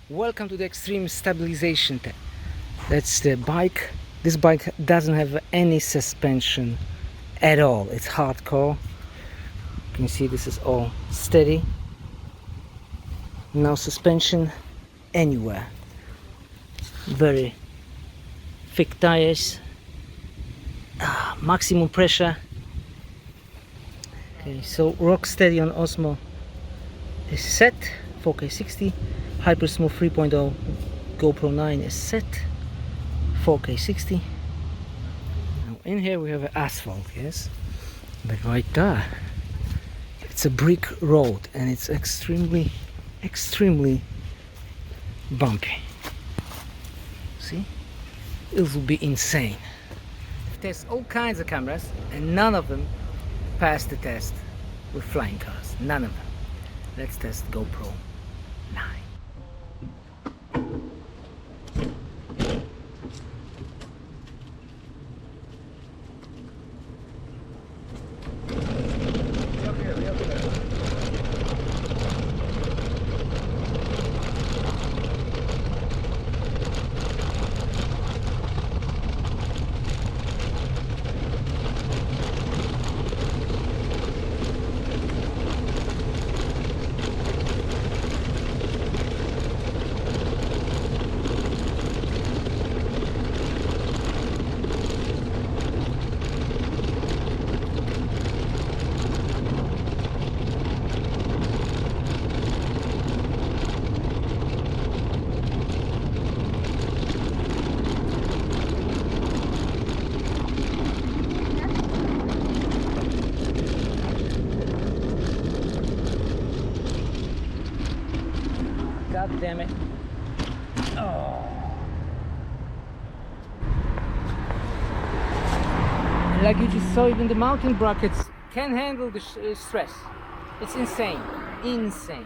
Welcome to the extreme stabilization test. That's the bike. This bike doesn't have any suspension at all. It's hardcore. You can see this is all steady. No suspension anywhere. Very thick tires. Maximum pressure. Okay, so rock steady on Osmo is set. 4K 60. Hyper Smooth 3.0 GoPro 9 is set. 4K 60. Now in here we have asphalt, yes, but right there it's a brick road and it's extremely bumpy. See, it will be insane. There's all kinds of cameras and none of them pass the test with flying cars. None of them. Let's test GoPro 9. God damn it. Oh. And like you just saw, even the mountain brackets can handle the stress. It's insane. Insane.